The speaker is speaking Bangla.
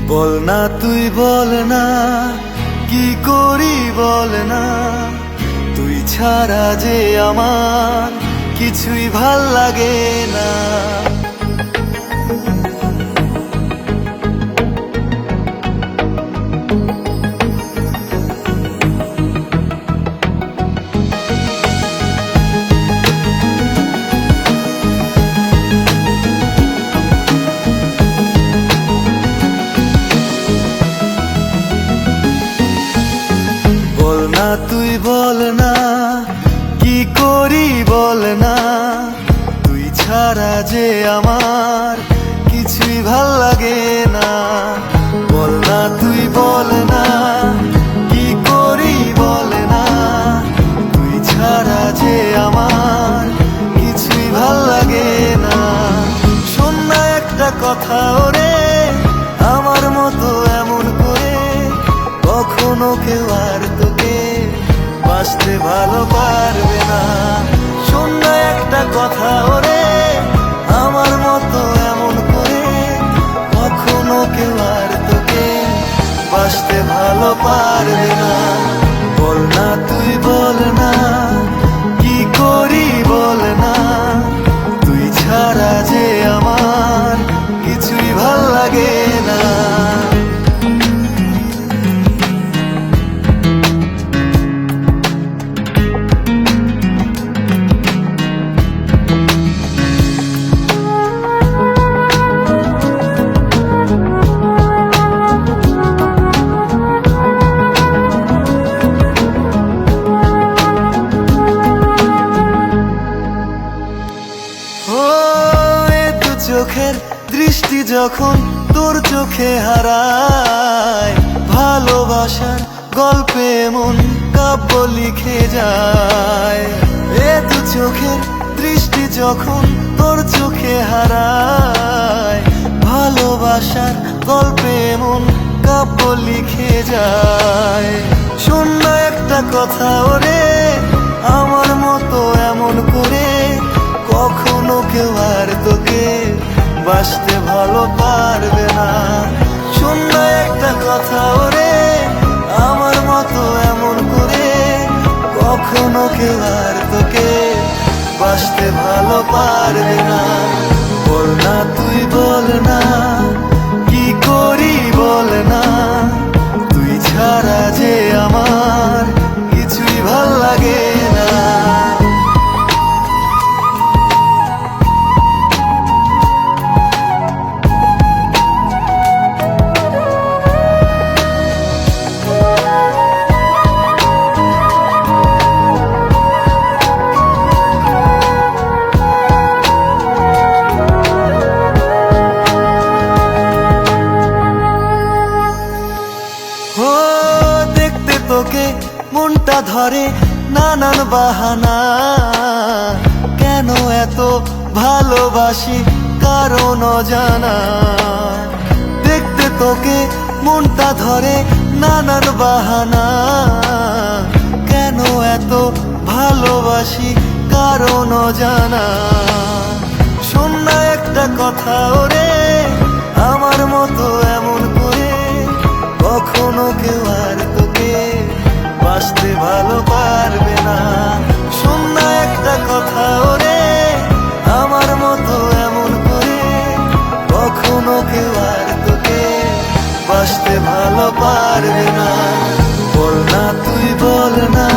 বল না তুই বল না, কি করি বল না, তুই ছাড়া যে আমার কিছুই ভাল লাগে না। বল না তুই বল না, কি করি বল না, তুই ছাড়া যে আমার কিছুই ভাল লাগে না। বল না তুই বল না, কি করি বল না, তুই ছাড়া যে আমার কিছুই ভাল লাগে না। শোন না একটা কথা ওরে, আমার মতো এমন করে কখনো কেউ আর তোকে বাঁচতে ভালো পারবে না। শোন না একটা কথা ওরে, আমার মতো এমন করে কখনো কেউ আর তোকে বাঁচতে ভালো পারবে না। বল না তুই বল না, কি করি বল না, তুই ছাড়া যে আমার কিছুই ভাল লাগে না। চোখের দৃষ্টি যখন তোর চোখে হারায়, ভালোবাসার গল্পে মন কাব্য লিখে যায়। এ দু চোখের দৃষ্টি যখন তোর চোখে হারায়, ভালোবাসার গল্পে মন কাব্য লিখে যায়। শোন না একটা কথা ওরে, আমার মতো এমন করে কখনো কেউ আর তোকে বাঁচতে ভালো পারবে না। শোন না একটা কথা ওরে, আমার মতো এমন করে কখনো কেউ আর তোকে বাঁচতে ভালো পারবে না। বল না তুই বল না, কি করি বল না, তুই ছাড়া যে আমার কিছুই ভাল লাগে না। তোকে মনটা ধরে নানান বাহানা, কেন এত ভালোবাসি কারণ অজানা। দেখতে তোকে মনটা ধরে নানান বাহানা, কেন এত ভালোবাসি কারণ অজানা। শোন না একটা কথা ওরে, আমার মতো এমন করে কখনো কেউ আর তোকে বাঁচতে ভালো পারবে না। শোন না একটা কথা ওরে, আমার মতো এমন করে কখনো কেউ আর তোকে বাঁচতে ভালো পারবে না। বল না তুই বল না,